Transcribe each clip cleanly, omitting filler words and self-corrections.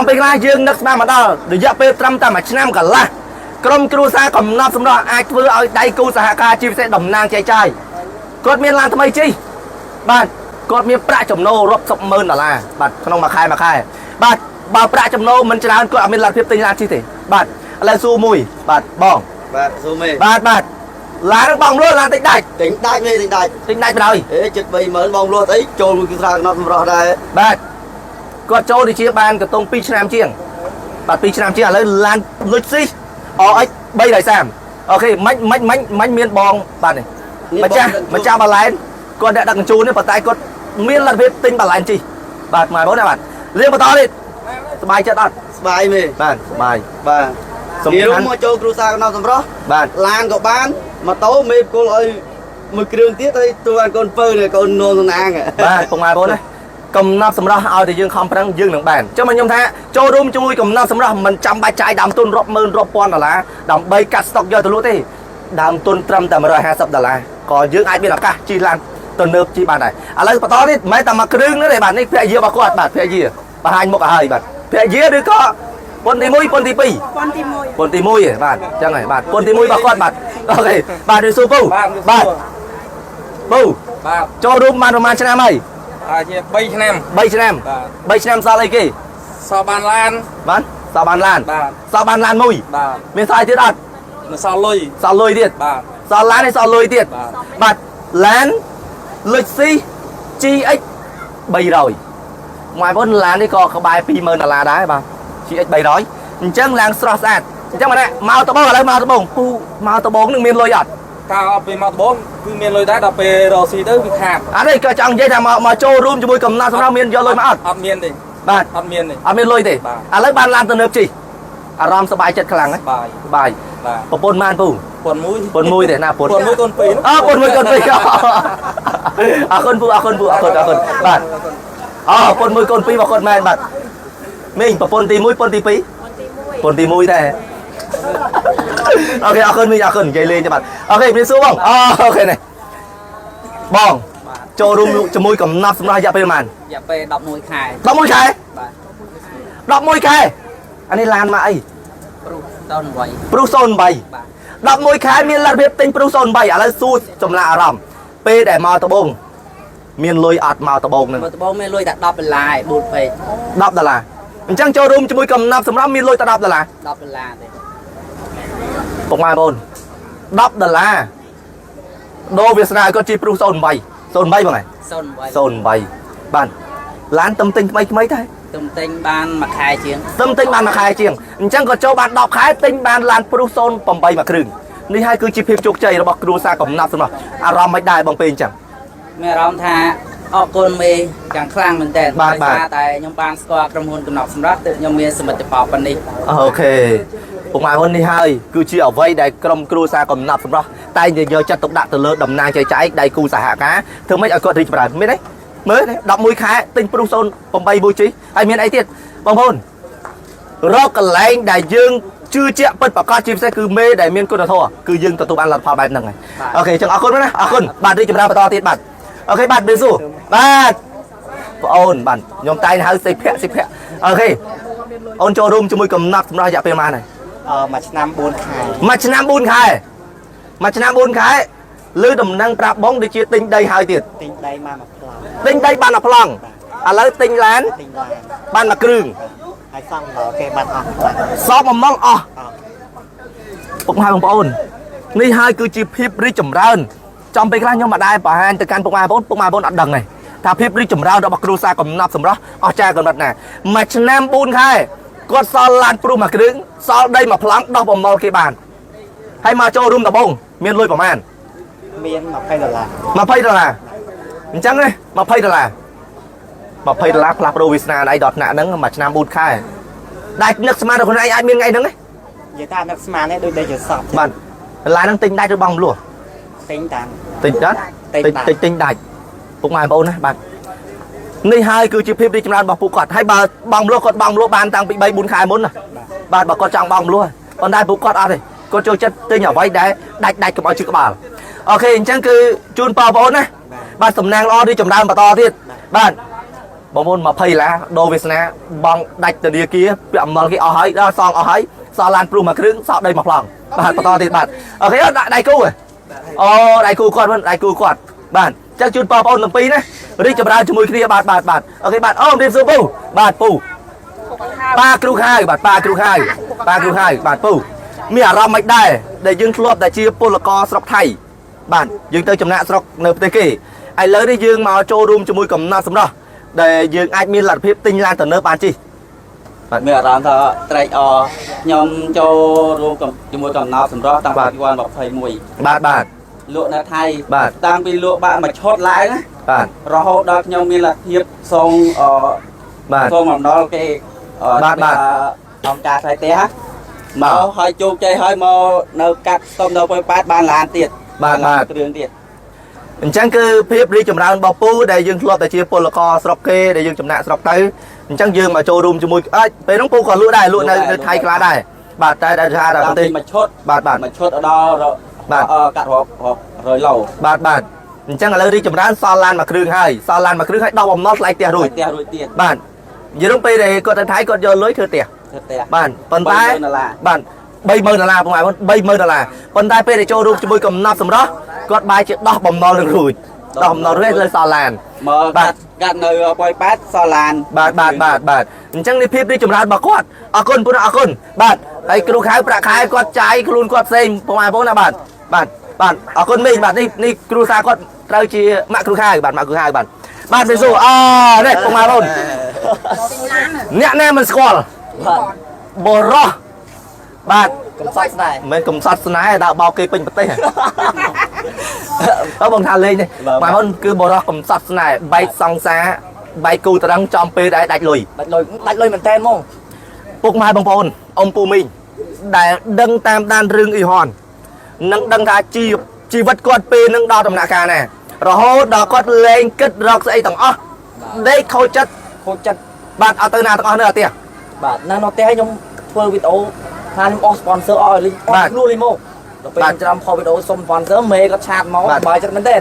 ไปไล่ยืงนักสมามาได้เดี๋ยวจะไปทำตามมาชนะกันละกรมครูซากับนับสำรองไอ้เพื่อเอาได้กูสหการชีวิตเสดดำนางใจใจกดเมียนลานทำไมจีบ้านกดเมียนประจำโนรบสมมื่นอะไรบ้านขนมมาคายบ้านบ่าวประจำโนมันจะร้านก็เอาเมียนลานเพียบตีลานชีติบ้านอะไรสู้มุยบ้านบ้องบ้านสู้มุยบ้านลานบ้องล้วนลานติดได้ไม่ติดได้ไปเลยจุดใบเหมือนบ้องล้วนไอ้โจลูกสาวนับสำรองได้บ้านก็โจดีเชียบ้านกับตรงปีชนามเชียงบ้านปีชนามเชียงแล้วลานลุยซิอ๋อไอ้ใบไหลแซมโอเคไม่เมียนบองบ้านนี่มันจะบาลานก็ได้ดังจูนี่ปัจจัยก็เมียนลันเพชรติงบาลานจีบาดหมายบอกนะบาดเรียกมาต่อดิสบายจัดสบายมั้ยบ้านสบายเดี๋ยวมาโจครูซากับน้องสำรองบ้านลานกับบ้านมาโต๊ะมีกูเลยมือเครื่องที่ตัวคนเปิดเลยคนนอนตรงนั้นอ่ะบ้านตรงมาบอกนะกำนับสำรองเอาแต่ยืงคำพนังยืงหนึ่งแบนเจ้ามันยมแท้โจรุ่มจุยกำนับสำรองมันจำใบใจดำต้นรบมือรบปอนอะไรดำใบกัดสต็อกเยอะทะลุที่ดำต้นตรำแต่$150ก็ยืงไอ้เป็นหลักกะจีรันต้นเนิบจีบานไหนอะไรปะตอนนี้ไม่แต่มาครึ่งนั่นเลยบาทนี่เพียเยอะมากกว่าบาทเพียเยอะบาทหมกอะไรบาทเพียเยอะด้วยก็ปนตีมุยปนตีปีปนตีมุยบาทจังไงบาทปนตีมุยบาทก้อนบาทโอเคบาทดูซูปูบาทปูโจรุ่มมันประมาณชนะไหมใบชแนมใบชแนมซาอะไรกี่ซาบานลานบ้านซาบานลานมุยมีสายที่ดัดซาลุยเดียดซาล้านในซาลุยเดียดบัดล้านลุยซีจีเอ็กใบrồi ngoài vốnล้านนี่ก็เขาใบปีเมินlàได้ป่ะจีเอ็กใบร้อยจังล้างสระสะอาดจังมาเนี่ยมาตะบงอะไรมาตะบงปูมาตะบงหนึ่งเมียนลอยหยอดก้าวไปมาตะบงคือเมียนลอยได้แต่ไปรอซีเตอร์คือขาดอันนี้ก็จังยัยทำมาโจรูมจะบุยกับนาสำหรับเมียนยอลอยมาอัดเมียนดิบ้านอัดเมียนดิอัดเมียนลอยดิอะไรบ้านล้านตัวเนิบจีอารมณ์สบายจัดขลังไหมบายปนมันปูปนมุ้ยแต่หน้าปนมุ้ยคนปีนปนมุ้ยคนปีนคนปูบ้านปนมุ้ยคนปีบอกคนแมนบ้านมิ่งปนตีมุ้ยปนตีปีปนตีมุ้ยแต่โอเคคนใจเลยจะบ้านโอเคมีสู้บ้างโอเคnàyบ้องโจรุ่มจะมุ้ยกับนับสำนักอย่าไปมันอย่าไปดอกมุ้ยไข่อันนี้ลานมาไอ้ปรุโซนใบดอกมวยขายมีลาเพียบติงปรุโซนใบอะไรสู้จำลาอารมเปแต่มาตะบงมีลอยอัดมาตะบงนึงมาตะบงไม่ลอยแต่ดอกเป็นลายบูดไปดอกตะลาจังโจรุมจะมวยกำนับสำหรับมีลอยตะดอกตะลาดอกเป็นลายเลยปกมาบนดอกตะลาโดเวียสนาก็จีปรุโซนใบบ้างไงโซนใบบ้านร้านตำติงไม่ได้ตำติงบ้านมาขายเชียงจังก็โจบ้านดอกขายติงบ้านลานปรุโซนปมใบมาครึ่งนี่ให้คือจีพิบจุกใจเราบอกครูซากับนับสำหรับอารมณ์ไม่ได้บางเป็นจังแม่ร้องท่าออกคนเมย์จังคลั่งเหมือนแต่แต่ยมบานสกอร์กระมวลกำหนดสำรับแต่ยมเมียสมัติปอบปันนี้โอเคผมหมายวันนี้ให้คือจีเอาไว้ได้กรมครูซากับนับสำรับแต่เยอะจะตกดักตะเลิดดำนางใจได้ครูสาหะcá thường mấy ở cột thì phảiไม่ได้mới đấy đọc mùi khá tinh pru son bồng bay bùi trí ai miền ấy tiệt bồng hôn rau cà lanh đại dương chưa chẹt bật vào con chim sẽ cứ mê đại miền côn thua cứ dương tụi bạn làm pha bài này ok chẳng ở côn nữa ở côn bạn đi chụp ra to tiệt bạn ok bạn đi dù bạn ôn bạn nhom tay hơi xịt phẹ ok ôn cho room cho mùi cầm nắp ra dạ ma này mặt nam buôn khai lư đầm năng trap bóng đi chia tinh đây hai tiệt tinh đây ban là plong lấy tinh lán ban là kêu hai xong rồi ok ban xóa mà mong bụng hai bông ôn ni hai cứ chỉ phép đi chầm rơn trong bên nhưng mà đây bà hai từ can bụng hai bốn ăn đằng này thà phép đi chầm rơn đó bạc sa cầm nắp sầm đó cha còn mặt này mà nam buôn khai con sao lan pru mà cái đứng sao đây mà plong đo bông màu cái bàn hay mà cho room tập bông miền lôi bảo man miền mà phay là chẳng đấy mà phay là plap đồ Việt Nam này đọt nã nắng mà Nam bút khai đại nước Smart được con ai miền ngay nắng đấy vậy ta nước Smart này đôi đây giờ sọp bạn là năng tinh đại được bằng luôn tinh đó tinh đại cũng ai bông này bạnนี่haiคือจีพิบดีจำนวนบอกปูกอดให้บาบองล้วกดบองล้วบานตังปีใบบุญขายมุนน่ะบาบอกกอดจังบองล้วตอนได้ปูกอดอะไรก็โจจัดตัวหน่อไว้ได้กับเอาชื่อกระบาลโอเคจังคือจูนปอโบนะบ้านสำนักรอที่จำนวนปะตอที่บ้าน បងប្អូន20ឡាដូរវាសនាបងដាច់ធនាគារពាក់អំណុលគេអស់ហើយដល់សងអស់ហើយសល់ឡានព្រុសមួយគ្រឿងសក់ដីមួយប្លង់បាទបន្តទៀតបាទអូខេដាក់ដៃគូអូដៃគូគាត់មិនដៃគូគាត់បាទចឹងជូនបងប្អូនទាំងពីរណារីកចម្រើនជាមួយគ្នាបាទអូខេបាទអូរៀបសួរពូបាទពូប៉ាគ្រូខាវបាទប៉ាគ្រូខាវបាទពូមានអារម្មណ៍មិនដែរដែលយើងធ្លាប់តែជាពលករស្រុកថៃបាទយើងទៅចំណាក់ស្រុកនៅប្រទេសគេឥឡូវនេះយើងមកចូលរួមជាមួយកំណត់សម្រាប់ដែលយើងអាចមានលទ្ធភាពទិញឡានទំនើបបានជិះ បាទមានអារម្មណ៍ថាត្រេកអរខ្ញុំចូលរួមជាមួយកំណត់សម្រាប់តាំងពី2021បាទលក់នៅថៃតាំងពីលក់បាក់មកឈុតឡើងណាបាទរហូតដល់ខ្ញុំមានលទ្ធភាពសូមសូមអំណរគេអង្គការផ្ទៃផ្ទះមកហើយជោគជ័យហើយមកនៅកាត់ស្តុំនៅពុយប៉ែតបានឡានទៀតបាទគ្រឿងទៀតអញ្ចឹងគឺភាពរីកចម្រើនរបស់ពូដែលយើងធ្លាប់តែជាពលករស្រុកគេដែលយើងចំណាក់ស្រុកទៅអញ្ចឹងយើងមកចូលរួមជាមួយពេលហ្នឹងពូក៏លក់ដែរលក់នៅថៃខ្លះដែរបាទតែដែលថាប្រទេសមកឈុតបាទមកឈុតដល់កាត់100ឡូបាទអញ្ចឹងឥឡូវរីកចម្រើនសល់ឡានមួយគ្រឿងហើយដោះបំណុលថ្លៃផ្ទះរួចទៀតបាទនិយាយទៅពេលដែលគាត់ទៅថៃគាត់យកលុយធ្វើផ្ទះបាទប៉ុន្តែបាទ$30000បងប្អូន$30000ប៉ុន្តែពេលដែលចូលរួមជាមួយកំណត់សម្រស់គាត់បាយជាដោះបំណុលនឹងរួចដោះបំណុលរួចលើសល់ឡានមកកាត់នៅពុយប៉ែតសល់ឡានបាទអញ្ចឹងនេះភាពរីកចម្រើនរបស់គាត់អរគុណអរគុណបាទហើយគ្រូខៅប្រាក់ខែគាត់ចាយខ្លួនគាត់ផ្សេងបងប្អូនណាបាទអរគុណមីងបាទនេះគ្រូសាគាត់ត្រូវជាម៉ាក់គ្រូខៅបាទម៉ាក់គ្រូខៅបាទមានសួរនេះបងប្អូនអ្នកណាមិនស្គាល់បរោះបាទកំសត់ស្នេហ៍មិនកំសត់ស្នេហ៍ដើរបោកគេពេញប្រទេសបងថាលេងនេះបងប្អូនគឺបរោះកំសត់ស្នេហ៍បែកសង្សារបែកគូត្រឹងចំពេលដែលដាច់លុយមែនតើហ្មងពុកម៉ែបងប្អូនអ៊ំពូមីងដែលដឹងតាមដានរឿងអ៊ីហននឹងដឹងថាជីវិតគាត់ពេលនឹងដល់ដំណាក់កាលណារហូតដល់គាត់លែងគិតរកស្អីទាំងអស់ដេកខូចចិត្តបាទអត់ទៅណាទាំងអស់នៅផ្ទះបាទនៅផ្ទះខ្ញុំធ្វើវីដេអូថាខ្ញុំអស់ sponsor អស់លីងអស់ខ្លួនលីងមកដល់ពេលច្រាំខលវីដេអូសុំ sponsor មេគាត់ឆាតមកបាយចិត្តមែនទេ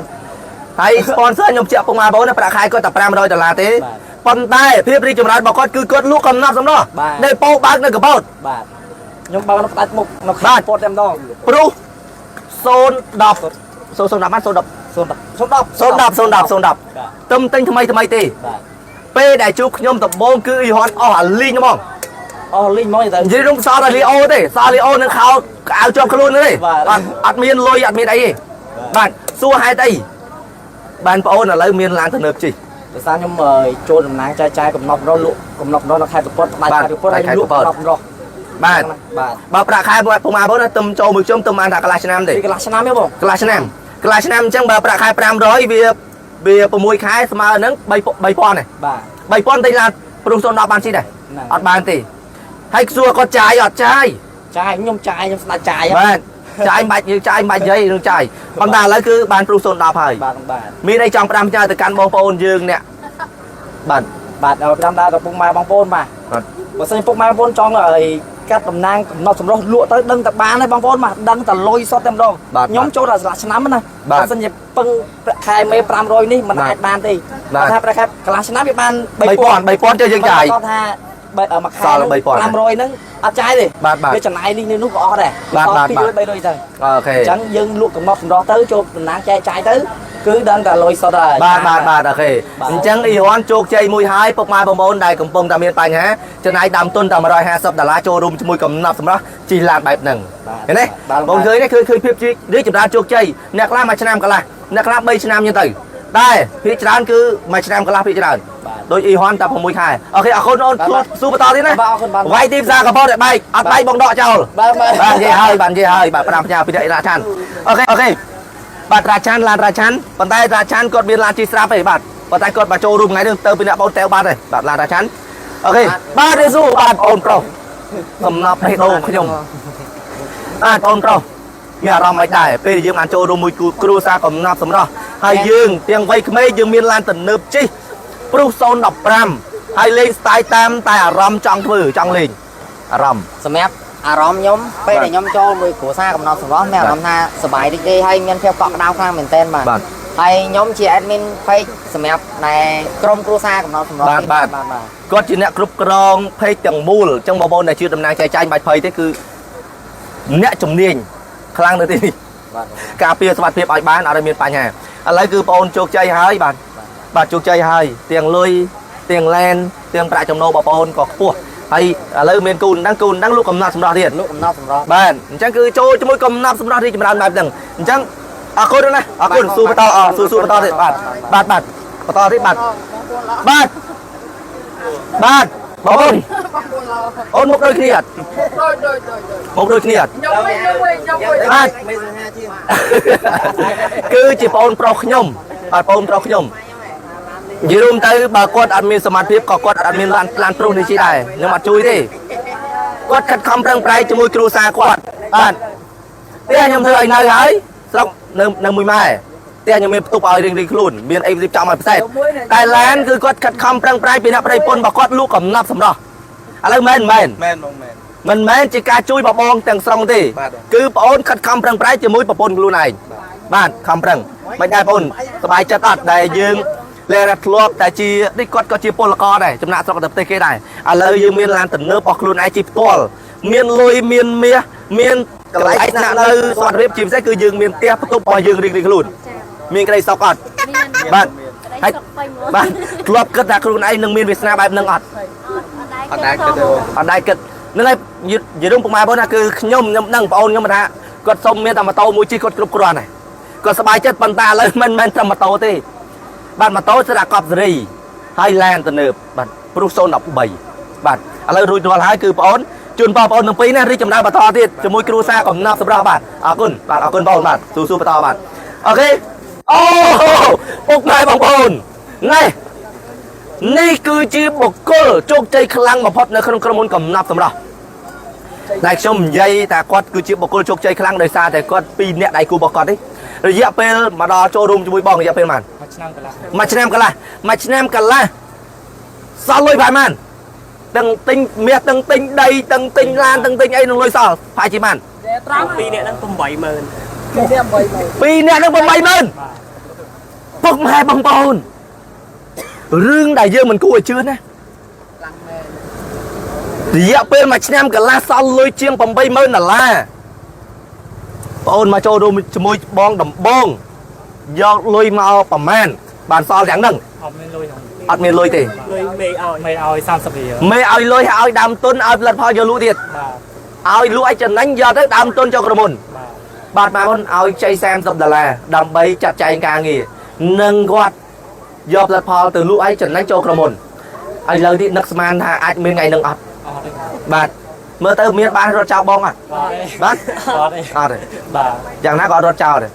ហើយ sponsor ខ្ញុំជិះពុកម៉ែបងប្អូនប្រាក់ខែគាត់តែ$500ទេប៉ុន្តែភាពរីកចម្រើនរបស់គាត់គឺគាត់លក់កំណត់សម្រាប់ដែលពោបើកនៅកបោតបាទខ្ញុំបើកនៅផ្ដាច់មុខនៅខាងពោតតែម្ដងព្រោះ010បាន010ទឹមទិញថ្មីទេពេលដែលជួបខ្ញុំដំបូងគឺអ៊ីហនអស់អាលីងហ្មងទៅនិយាយរំសល់តែលីអូទេសល់លីអូនឹងខោអាវជាប់ខ្លួនទេបាទអត់មានលុយអត់មានអីទេបាទសួរហេតុអីបានប្អូនឥឡូវមានឡានទំនើបជិះដោយសារខ្ញុំចូលដំណើរចាយកំណត់រស់លក់កំណត់រស់នៅខេត្តកំពតផ្ដាច់ខេត្តកំពតហើយលក់កំណត់រស់បាទបើប្រាក់ខែពុកម៉ែបងប្អូនទឹមចូលមួយខ្ញុំទឹមបានថាកន្លះឆ្នាំទេកន្លះឆ្នាំទេបងកន្លះឆ្នាំអញ្ចឹងបើប្រាក់ខែ500វា6ខែស្មើនឹង3000ទេបាទ3000ទិញឡានព្រុស010បានជិះដែរអត់បានទេហើយសួរគាត់ចាយអត់ចាយខ្ញុំស្ដាច់ចាយបាទចាយមិនយើងចាយមិនយាយនឹងចាយប៉ុន្តែឥឡូវគឺបានព្រុស010ហើយបាទមានអីចង់ផ្ដាំផ្ញើទៅកាន់បងប្អូនយើងអ្នកបាទឲ្យផ្ដាំដើរទៅពុកម៉ែបងប្អូនបាទបើសិនពុកម៉ែបងប្អូនចង់ឲ្យកាត់តំណាងកំណត់សម្រស់លក់ទៅដឹងតែបានហើយបងប្អូនបាទដឹងតែលុយសុទ្ធតែម្ដងខ្ញុំចូលដល់ស្លាកឆ្នាំណាបើសិនជាពឹងប្រាក់ខែមេ500នេះមិនអាចបានទេបើថាប្រាក់ខែកន្លះឆ្នាំវាបាន3000ទៅយើងចាយគាត់ថាបើមួយខែ500ហ្នឹងអត់ចាយទេវាចំណាយនេះនោះក៏អស់ដែរ200 300ទៅអូខេអញ្ចឹងយើងលក់កំណត់សម្រស់ទៅចូលតំណាងចែកចាយទៅគឺដឹងតែលុយសុទ្ធហើយបាទអូខេអញ្ចឹងអ៊ីហនជោគជ័យមួយហើយពុកម៉ែបងប្អូនដែលកំពុងតែមានបញ្ហាចំណាយដើមទុនតែ$150ចូលរួមជាមួយកំណត់សម្រាប់ជិះឡានបែបហ្នឹងឃើញទេបងឃើញនេះឃើញភាពរីកចម្រើនជោគជ័យអ្នកខ្លះមួយឆ្នាំកន្លះអ្នកខ្លះ3ឆ្នាំចឹងទៅតែភាគច្រើនគឺមួយឆ្នាំកន្លះភាគច្រើនដូចអ៊ីហនតែ6ខែអូខេអរគុណអូនសួរបន្តទៀតណាវាយទីផ្សារកំពតតែបែកអត់បែកបងដកចោលបាទនិយាយហើយបាទប្រាំផ្ញើពីរាជឆានអូខេបាទរាជឆានឡានរាជឆានប៉ុន្តែរាជឆានគាត់មានឡានជិះស្រាប់ទេបាទប៉ុន្តែគាត់មកចូលរួមថ្ងៃនេះទៅពីអ្នកបងតេវបាត់ទេបាទឡានរាជឆានអូខេបាទរៀស៊ូបាទបងប្រុសសំណប់បេះដូងខ្ញុំបាទបងប្រុសមានអារម្មណ៍មិនដែរពេលយើងបានចូលរួមមួយគ្រូសាកំណត់សម្រាប់ហើយយើងទាំងវ័យក្មេងយើងមានឡានទំនើបជិះព្រុស015ហើយលេងស្ទាយតាមតែអារម្មណ៍ចង់ធ្វើចង់លេងអារម្មណ៍សម្រាប់អារម្មណ៍ខ្ញុំពេលដែលខ្ញុំចូលមួយគ្រួសារកំណត់សម្រស់មានអារម្មណ៍ថាសប្បាយរីករាយហើយមានភាពកក់ក្ដៅខ្លាំងមែនទែនបាទ hay nhóm chị admin page xem áp này Chrome Pro xa của nó bạn có chuyện nè group Chrome page chẳng mùi trong bộ này chưa đầm nàng chạy bạch phơi thế cứ nè trồng niên khang nữa thì cà phêสวัสดิ์ឲ្យបានអត់មានបញ្ហាឥឡូវគឺបងអូនជោគជ័យហើយបាទជោគជ័យហើយទាំងលុយទាំងឡែនទាំងប្រាក់ចំណូលបងប្អូនក៏ខ្ពស់ហើយឥឡូវមានគូនដឹងលោកកំណត់សម្រាប់ទៀតលោកកំណត់សម្រាប់បាទអញ្ចឹងគឺចូលជាមួយកំណត់សម្រាប់រីចម្រើនបែបហ្នឹងអញ្ចឹងអរគុណណាអរគុណស៊ូបន្តស៊ូបន្តទៀតបាទបន្តទៀតបាទបងប្អូនអូនមកដូចគ្នាអត់មកដូចគ្នាអត់បាទគឺជាបងអូនប្រុសខ្ញុំបាទបងអូនប្រុសខ្ញុំនិយាយរួមទៅបើគាត់អត់មានសមត្ថភាពក៏គាត់អត់មានឡានប្រុសនេះជីដែរខ្ញុំអត់ជួយទេគាត់ខិតខំប្រឹងប្រែងជាមួយគ្រូសាគាត់បាទតែខ្ញុំធ្វើឲ្យនៅហើយស្រុកនៅមួយម៉ែតែខ្ញុំមានផ្ទុកឲ្យរៀងខ្លួនមានអីរៀបចំឲ្យផ្សេងតែឡានគឺគាត់ខិតខំប្រឹងប្រែងពីអ្នកប្តីពុនរបស់គាត់លក់កំណប់សម្រាប់ឥឡូវមែនមិនមែនជាការជួយបងទាំងស្រុងទេគឺបងអូនខិតខំប្រឹងប្រែងជាមួយប្រពន្ធខ្លួនឯងបាទខំប្រឹងមិនដែរបងអូនសប្បាយចិត្តអត់ដែលយើងលែរធ្លាប់តែជានេះគាត់ក៏ជាពលករដែរចំណាក់ស្រុកទៅប្រទេសគេដែរឥឡូវយើងមានឡានទំនើបរបស់ខ្លួនឯងជិះផ្ទាល់មានលុយមានមាសមានកន្លែងស្នាក់នៅសុខភាពជាពិសេសគឺយើងមានផ្ទះបន្ទប់របស់យើងរៀងខ្លួនមានក្តីសុខអត់បាទហើយបាទធ្លាប់គិតថាខ្លួនឯងនឹងមានវាសនាបែបហ្នឹងអត់អត់ដែរគិតហ្នឹងហើយនិយាយរួមពុកម៉ែបងណាគឺខ្ញុំដឹងបងអូនខ្ញុំថាគាត់សុំមានតែម៉ូតូមួយជិះគាត់គ្រប់គ្រាន់ហើយគាត់សប្បាយចិត្តប៉ុន្តែឥឡូវមិនមែនតែម៉ូតូទេបាទម៉ូតូស្រាប់កប់សេរីហើយឡានទំនើបបាទព្រុស013បាទឥឡូវរួចរាល់ហើយគឺបងអូនជូនបងប្អូនទាំងពីរណារីកចម្រើនបន្តទៀតជាមួយគ្រូសាកំណត់សម្រាប់បាទអរគុណបងប្អូនបាទស៊ូបន្តបាទអូខេអូពុកម៉ែបងប្អូននេះគឺជាបុគ្គលជោគជ័យខ្លាំងបំផុតនៅក្នុងក្រុមហ៊ុនកំណត់សម្រាប់តែខ្ញុំនិយាយថាគាត់គឺជាបុគ្គលជោគជ័យខ្លាំងដោយសារតែគាត់ពីរនាក់ដៃគូរបស់គាត់នេះរយៈពេលមកដល់ចូលរួមជាមួយបងរយៈពេលប៉ុន្មានមួយឆ្នាំកន្លះសល់លុយប្រហែលប៉ុន្មានទាំងទិញមាសទាំងទិញដីទាំងទិញឡានទាំងទិញអីនឹងលុយសល់ប្រហែលជាប៉ុន្មានពីរនាក់ហ្នឹង80000ពីរនាក់ហ្នឹង80000ពុកម៉ែបងប្អូនរឿងដែលយើងមិនគួរឲ្យជឿណារយៈពេលមួយឆ្នាំកន្លះសល់លុយជាង$80000បងអូនមកចូលរួមជាមួយបងដំបងយកលុយមកប្រមាណបានសល់យ៉ាងហ្នឹងអត់មានលុយទេមេឲ្យ30រៀលមេឲ្យលុយឲ្យដើមទុនឲ្យផលិតផលយកលក់ទៀតឲ្យលក់ឲ្យចំណេញយកទៅដើមទុនចូលក្រុមហ៊ុនបាទបងអូនឲ្យចៃ$30ដើម្បីចាត់ចែងការងារនឹងគាត់យកផលិតផលទៅលក់ឲ្យចំណេញចូលក្រុមហ៊ុនឥឡូវនេះនឹកស្មានថាអាចមានថ្ងៃនឹងអត់បាទមើលទៅមានបានរត់ចោលបងអត់បាទអត់ទេបាទយ៉ាងណាក៏រត់ចោលដែរ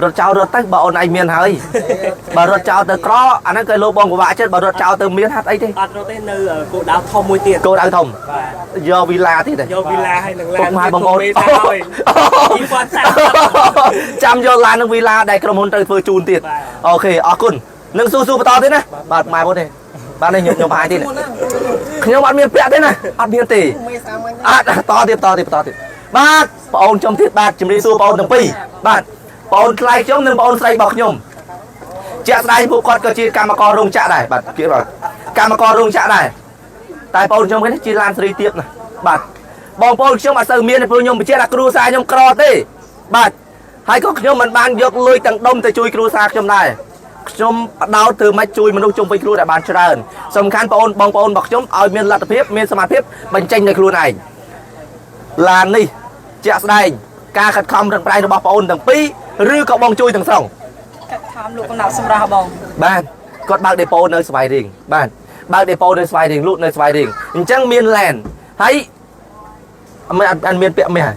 រត់ចោលរត់ទៅបើអូនឯងមានហើយបើរត់ចោលទៅក្រអាហ្នឹងគេលោកបងពិបាកចិត្តបើរត់ចោលទៅមានហាត់អីទេអត់រត់ទេនៅគោលដៅធំមួយទៀតគោលដៅធំយកវីឡាទៀតយកវីឡាហើយនឹងឡានពុកម៉ែបងប្អូនចាំយកឡាននឹងវីឡាដែលក្រុមហ៊ុនត្រូវធ្វើជូនទៀតអូខេអរគុណនឹងស៊ូបន្តទៀតណាបាទម៉ែបងទេបាទនេះខ្ញុំប្រហែលទៀតខ្ញុំអត់មានពាក់ទេណាអត់មានទេអត់តទៀតបាទបងអូនខ្ញុំទៀតបាទជំរាបសួរបងអូនទាំងពីរបាទបងអូនថ្លៃខ្ញុំនិងបងអូនស្រីរបស់ខ្ញុំជាក់ស្ដែងពួកគាត់ក៏ជាកម្មកររោងចក្រដែរបាទគេបាទកម្មកររោងចក្រដែរតែបងអូនខ្ញុំនេះជាឡានសេរីទៀតណាបាទបងប្អូនខ្ញុំអត់សូវមានទេព្រោះខ្ញុំបញ្ជាក់ថាគ្រូសាខ្ញុំក្រទេបាទហើយក៏ខ្ញុំមិនបានយកលុយទាំងដុំទៅជួយគ្រូសាខ្ញុំដែរខ្ញុំបដោតធ្វើម៉េចជួយមនុស្សជុំវិញខ្លួនឲ្យបានច្រើនសំខាន់បងប្អូនរបស់ខ្ញុំឲ្យមានលទ្ធភាពមានសមត្ថភាពបញ្ចេញនៅខ្លួនឯងឡាននេះជាក់ស្ដែងការខិតខំរឹងប្រែងរបស់បងប្អូនទាំងពីរឬក៏បងជួយទាំងស្រុងខិតខំលក់កំណត់សម្រាប់បងបាទគាត់បើកដេប៉ូនៅស្វាយរៀងបាទបើកដេប៉ូនៅស្វាយរៀងលក់នៅស្វាយរៀងអញ្ចឹងមានឡានហើយអត់មានពាក្យមាស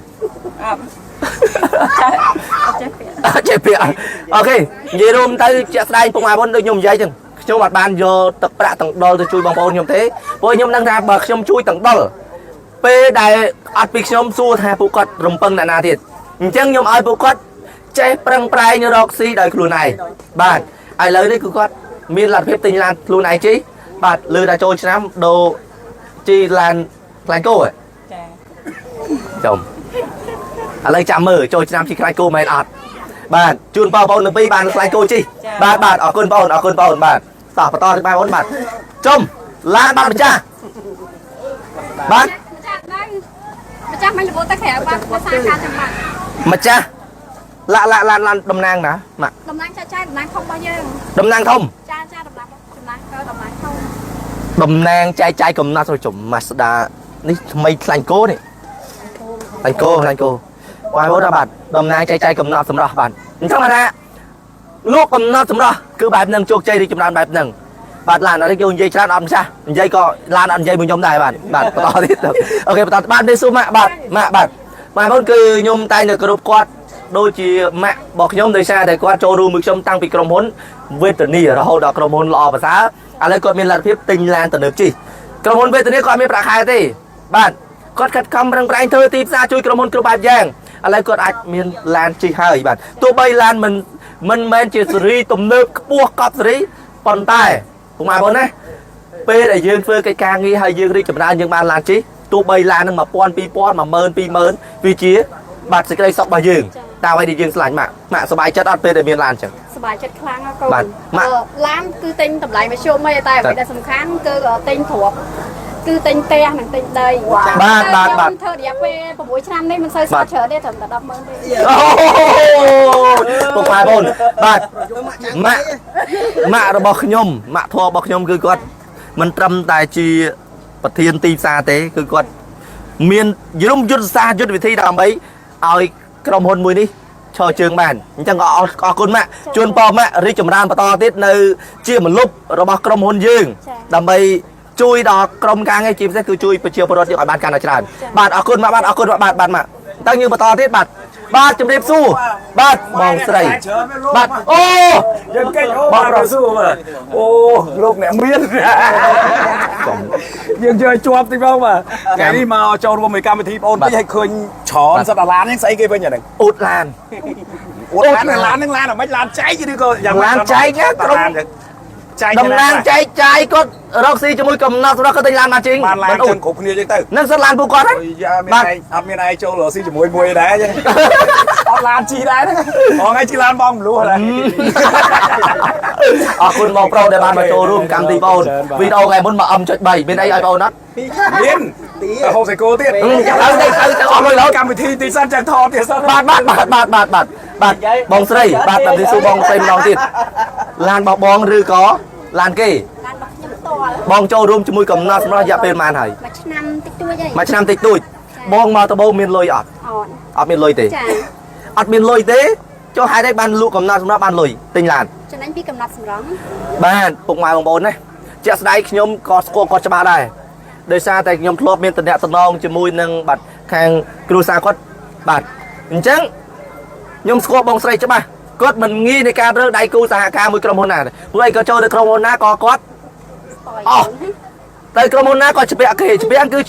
ចេះពាក្យអូខេនិយាយរួមទៅជាក់ស្ដែងពុកម៉ែបងដូចខ្ញុំនិយាយចឹងខ្ញុំអត់បានយកទឹកប្រាក់ទាំងដុលទៅជួយបងប្អូនខ្ញុំទេព្រោះខ្ញុំដឹងថាបើខ្ញុំជួយទាំងដុលពេលដែលអត់ពីខ្ញុំសួរថាពួកគាត់រំពឹងអ្នកណាទៀតអញ្ចឹងខ្ញុំឲ្យពួកគាត់ចេះប្រឹងប្រែងរកស៊ីដោយខ្លួនឯងបាទឥឡូវនេះគឺគាត់មានលទ្ធភាពទិញឡានខ្លួនឯងជិះបាទលើតែចូលឆ្នាំដូរជិះឡានខ្លាញ់គោចាចំឥឡូវចាំមើលចូលឆ្នាំជិះខ្លាញ់គោមែនអត់ បាទជូនបងប្អូនទាំងពីរបានស្លាញ់គោជីបាទអរគុណបងអរគុណបងបាទតោះបន្តទៅបងប្អូនបាទចុំឡានបាទម្ចាស់បាទ ម្ចាស់មិនលបទៅក្រៅបាទភាសាការចាំបាច់ ម្ចាស់ឡានតំណាងណាម៉ាក់ តំណាងចាតំណាងធំរបស់យើង តំណាងធំ ចាតំណាងតំណាងធំ តំណាងចែកចាយកំណត់ចូលចំម៉ាស្ដានេះថ្មីខ្លាញ់គោនេះខ្លាញ់គោបងប្អូនបាទតំណាងចែកចាយកំណត់សម្រាប់បាទអញ្ចឹងថាលោកកំណត់សម្រាប់គឺបែបហ្នឹងជោគជ័យរីកចម្រើនបែបហ្នឹងបាទឡានអត់យកនិយាយច្រើនអត់ម្ចាស់និយាយក៏ឡានអត់និយាយមួយខ្ញុំដែរបាទបន្តទៀតអូខេបន្តបាទនេះស៊ូម៉ាក់បាទម៉ាក់បាទបងប្អូនគឺខ្ញុំតែងតែគោរពគាត់ដូចជាម៉ាក់របស់ខ្ញុំដោយសារតែគាត់ចូលរួមមួយខ្ញុំតាំងពីក្រុមហ៊ុនវេទនីរហូតដល់ក្រុមហ៊ុនល្អប្រសើរឥឡូវគាត់មានលទ្ធភាពទិញឡានទំនើបជិះក្រុមហ៊ុនវេទនីគាត់មានប្រាក់ខែទេបាទគាត់ខិតខំប្រឹងប្រែងធ្វើទីផ្សារជួយក្រុមហ៊ុនគ្រប់បែបយ៉ាងឥឡូវគាត់អាចមានឡានជិះហើយបាទទោះបីឡានមិនមែនជាស៊េរីទំនើបខ្ពស់កប់ស៊េរីប៉ុន្តែពុកម៉ែបងប្អូនណាពេលដែលយើងធ្វើកិច្ចការងារហើយយើងរីកចម្រើនយើងបានឡានជិះទោះបីឡាននឹង1000 2000 10000 20000វាជាបាទសេចក្តីសុខរបស់យើងតែអ្វីដែលយើងឆ្លាញ់ម៉ាក់សប្បាយចិត្តអត់ពេលដែលមានឡានអញ្ចឹង សប្បាយចិត្តខ្លាំងណាស់កូនឡានគឺទិញតម្លៃមធ្យមអីតែអ្វីដែលសំខាន់គឺទិញទ្រព្យគឺទិញផ្ទះនិងទិញដីបាទធ្វើរយៈពេល6ឆ្នាំនេះមិនសូវស្អាតច្រើនទេត្រឹមតែ100000ទេអូពុកម៉ែបងបាទម៉ាក់របស់ខ្ញុំម៉ាក់ធေါ်របស់ខ្ញុំគឺគាត់មិនត្រឹមតែជាប្រធានទីផ្សារទេគឺគាត់មានយុទ្ធសាស្ត្រយុទ្ធវិធីដើម្បីឲ្យក្រុមហ៊ុនមួយនេះឈរជើងបានអញ្ចឹងក៏អរគុណម៉ាក់ជូនពរម៉ាក់រីកចម្រើនបន្តទៀតនៅជាមលុបរបស់ក្រុមហ៊ុនយើងដើម្បីជួយដល់ក្រុមការងារជាពិសេសគឺជួយប្រជាពលរដ្ឋយើងឲ្យបានកាន់តែច្រើនបាទអរគុណម៉ាក់បាទអរគុណបាទម៉ាក់តើយើងបន្តទៀតបាទជំរាបសួរបាទបងស្រីបាទអូយើងកិច្ចបងប្រុសសួរបាទអូលោកអ្នកមានយើងយកជាប់តិចបងបាទថ្ងៃនេះមកចូលរួមในកម្មវិធីបងតិចឲ្យឃើញច្រើនសត្វឡានហ្នឹងស្អីគេវិញអាហ្នឹងអ៊ូតឡានហ្នឹងឡានអាមិនឡានចែកឬក៏យ៉ាងឡានចែកណាក្រុមតំណាងចែកចាយគាត់រកស៊ីជាមួយកំណត់សម្រាប់គាត់ទិញឡានមកជិញបានឡានចឹងគ្រប់គ្នាចឹងទៅនឹងសិតឡានពួកគាត់ហ្នឹងបាទអត់មានឯងចូលរកស៊ីជាមួយមួយដែរចឹងអត់ឡានជីដែរបងឯងជីឡានបងមលូដែរអរគុណបងប្រុសដែលបានមកចូលរួមកម្មវិធីបងវីដេអូថ្ងៃមុនមក M.3 មានអីឲ្យបងអត់មានហូបសាច់គោទៀតទៅអស់លុយដល់កម្មវិធីទីសិនចាំថតទៀតសិនបាទបងស្រីបាទតាមទីសួរបងស្រីម្ដងទៀតឡានបងឬក៏ឡានគេឡានរបស់ខ្ញុំផ្ទាល់បងចូលរួមជាមួយកំណត់សម្រាប់រយៈពេលប៉ុន្មានហើយមួយឆ្នាំតិចតួចហើយមួយឆ្នាំតិចតួចបងមកតបោមានលុយអត់អត់មានលុយទេចាអត់មានលុយទេចុះហេតុអីបានលក់កំណត់សម្រាប់បានលុយទិញឡានចំណេញពីកំណត់សម្រងបាទពុកម៉ែបងប្អូនណាជាក់ស្ដែងខ្ញុំក៏ស្គាល់គាត់ច្បាស់ដែរដោយសារតែខ្ញុំធ្លាប់មានតំណែងតំណងជាមួយនឹងបាទខាងគ្រួសារគាត់បាទអញ្ចឹងខ្ញុំស្គាល់បងស្រីច្បាស់គាត់មិនងាយនៃការរើដៃគូសហការមួយក្រុមហ៊ុនណាព្រោះអីក៏ចូលទៅក្រុមហ៊ុនណាក៏គាត់អស់ទៅក្រុមហ៊ុនណាក៏ជពាក់គេជពាក់គឺ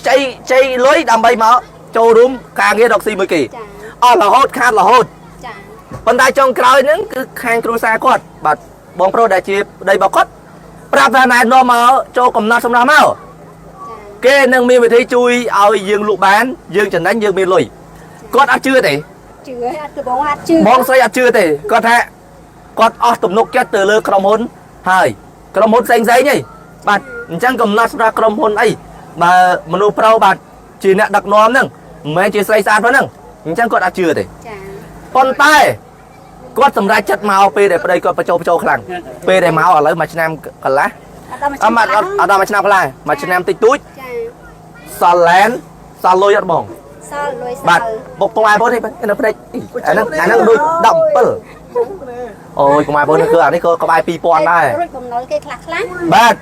ចៃលុយដើម្បីមកចូលរួមការងាររកស៊ីមួយគេអស់រហូតខាតរហូតចាប៉ុន្តែចុងក្រោយហ្នឹងគឺខាងគ្រួសារគាត់បាទបងប្រុសដែលជាប្តីរបស់គាត់ប្រាប់ថាណែនាំមកចូលកំណត់សម្រាប់មកគេនឹងមានវិធីជួយឲ្យយើងលក់បានយើងចំណេញយើងមានលុយគាត់អត់ជឿទេជឿអត់បងអត់ជឿបងស្រីអត់ជឿទេគាត់ថាគាត់អស់ទំនុកចិត្តទៅលើក្រុមហ៊ុនហើយក្រុមហ៊ុនផ្សេងហីបាទអញ្ចឹងកំណត់សម្រាប់ក្រុមហ៊ុនអីបើមនុស្សប្រុសបាទជាអ្នកដឹកនាំហ្នឹងមិនមែនជាស្រីស្អាតប៉ុណ្ណឹងអញ្ចឹងគាត់អត់ជឿទេចាប៉ុន្តែគាត់សម្រេចចិត្តមកពេលដែលប្តីគាត់បញ្ចុះខ្លាំងពេលដែលមកឥឡូវមួយឆ្នាំកន្លះអត់ដល់មួយឆ្នាំកន្លះមួយឆ្នាំតិចតួចចាសល់ឡែនសល់លុយអត់បងសល់លុយសល់បាទពុកម៉ែបងនេះនៅផ្នែកអាហ្នឹងដូច17អូយពុកម៉ែបងនេះគឺអានេះក៏ក្បែរ2000ដែររួចបំណុលគេខ្លះបាទ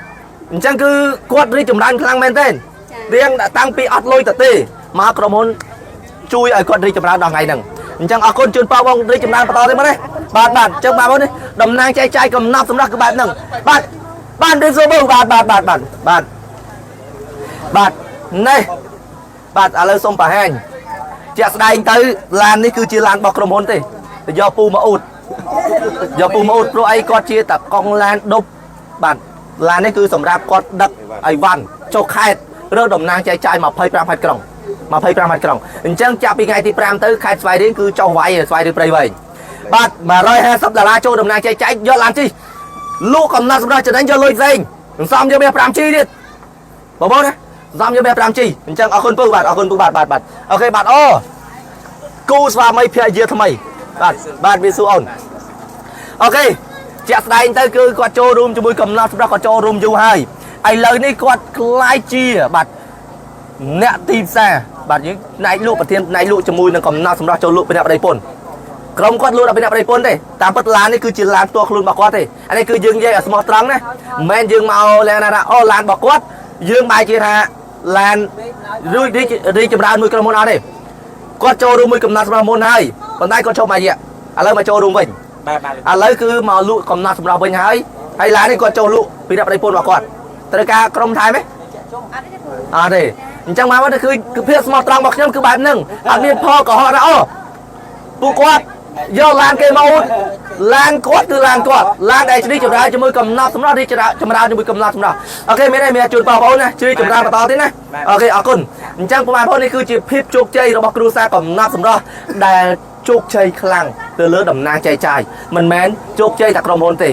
អញ្ចឹងគឺគាត់រីកចម្រើនខ្លាំងមែនទេរៀងតាំងពីអត់លុយទៅទេមកក្រុមហ៊ុនជួយឲ្យគាត់រីកចម្រើនដល់ថ្ងៃហ្នឹងអញ្ចឹងអរគុណជូនពរបងរីកចម្រើនបន្តទៀតមកនេះបាទអញ្ចឹងបងប្អូននេះតំណាងចែកចាយកំណត់សម្រាប់គឺបែបហ្នឹងបាទរៀបសួរបងបាទនេះបាទឥឡូវសូមបង្ហាញជាក់ស្ដែងទៅឡាននេះគឺជាឡានរបស់ក្រុមហ៊ុនទេយកពូមកអ៊ូតព្រោះអីគាត់ជាតកង់ឡានដប់បាទឡាននេះគឺសម្រាប់គាត់ដឹកអីវ៉ាន់ចុះខេត្តរើតំណាងចែកចាយ25ខេត្តក្រុងអញ្ចឹងចាប់ពីថ្ងៃទី5ទៅខេត្តស្វាយរៀងគឺចុះវាយស្វាយរៀងព្រៃវែង បាទ$150ចូលដំណាងចែកចាយយកឡានជីលក់កំណត់សម្រាប់ចំណេញយកលុយផ្សេងសំយកវា5G ទៀតបងប្អូនណាសំយកវា 5G អញ្ចឹងអរគុណពូបាទអរគុណពូបាទអូខេបាទអូគូស្វាមីភរិយាថ្មីបាទវាសួរអូនអូខេជាក់ស្ដែងទៅគឺគាត់ចូលរួមជាមួយកំណត់សម្រាប់គាត់ចូលរួមយូរហើយឥឡូវនេះគាត់ខ្លាយជាបាទអ្នកទីផ្សារបាទយើងផ្នែកលក់ប្រធានផ្នែកលក់ជាមួយនឹងកំណត់សម្រាប់ចូលលក់ពីអ្នកប្តីប្រពន្ធក្រុមគាត់លក់ដល់ពីអ្នកប្តីប្រពន្ធទេតាមពិតឡាននេះគឺជាឡានផ្ទាល់ខ្លួនរបស់គាត់ទេអានេះគឺយើងនិយាយឲ្យស្មោះត្រង់ណាមិនមែនយើងមកឡើងថាអូឡានរបស់គាត់យើងបែរជាថាឡានរីចម្រើនមួយក្រុមហ៊ុនអត់ទេគាត់ចូលរួមមួយកំណត់សម្រាប់មុនហើយប៉ុន្តែគាត់ចូលមករយៈឥឡូវមកចូលរួមវិញឥឡូវគឺមកលក់កំណត់សម្រាប់វិញហើយឡាននេះគាត់ចូលលក់ពីអ្នកប្តីប្រពន្ធរបស់គាត់ត្រូវការក្រុមថែមទេអត់ទេអញ្ចឹងមកគឺភាពស្មោះត្រង់របស់ខ្ញុំគឺបែបហ្នឹងអត់មានផលកុហកណាអូពួកគាត់យកឡានគេមកឡានគាត់គឺឡានគាត់ឡានដែលជ្រីចម្រើនជាមួយកំណត់សម្រាប់រីចម្រើនជាមួយកំណត់សម្រាប់អូខេមានជូនបងប្អូនណាជ្រីចម្រើនបន្តទៀតណាអូខេអរគុណអញ្ចឹងបងប្អូននេះគឺជាភាពជោគជ័យរបស់គ្រួសារកំណត់សម្រាប់ដែលជោគជ័យខ្លាំងទៅលើតំណាងចែកចាយមិនមែនជោគជ័យតែក្រុមហ៊ុនទេ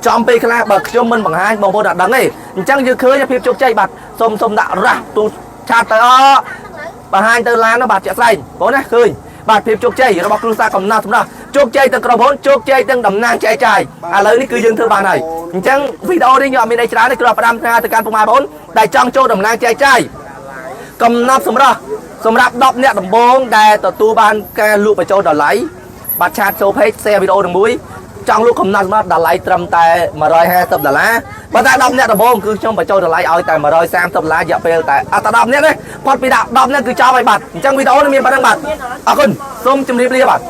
ចំពេលខ្លះបើខ្ញុំមិនបង្ហាញបងប្អូនអត់ដឹងទេអញ្ចឹងយើងឃើញភាពជោគជ័យបាទសុំដាក់រ៉ាស់ទូឆាតទៅបង្ហាញទៅឡានបាទជាក់ស្ដែងបងណាឃើញបាទភាពជោគជ័យរបស់គ្រួសារកំណត់សម្រាប់ជោគជ័យទាំងក្រុមហ៊ុនជោគជ័យទាំងតំណាងចែកចាយឥឡូវនេះគឺយើងធ្វើបានហើយអញ្ចឹងវីដេអូនេះខ្ញុំអត់មានអីច្រើនទេគ្រាន់ផ្ដាំថាទៅកាន់ពុកម៉ែបងប្អូនដែលចង់ចូលតំណាងចែកចាយកំណត់សម្រាប់10អ្នកដំបូងដែលទទួលបានការលក់បញ្ចូលតម្លៃបាទឆាតចូល page share វីដេអូនឹងមួយចង់លក់កំណត់សម្រាប់តម្លៃត្រឹមតែ$150បើតែ10អ្នកដំបូងគឺខ្ញុំបញ្ចូលតម្លៃឲ្យតែ$130រយៈពេលតែអត់តែ10អ្នកទេផុតពី10អ្នកគឺចប់ហើយបាទអញ្ចឹងវីដេអូនេះមានប៉ុណ្្នឹងបាទអរគុណសូមជម្រាបលាបាទ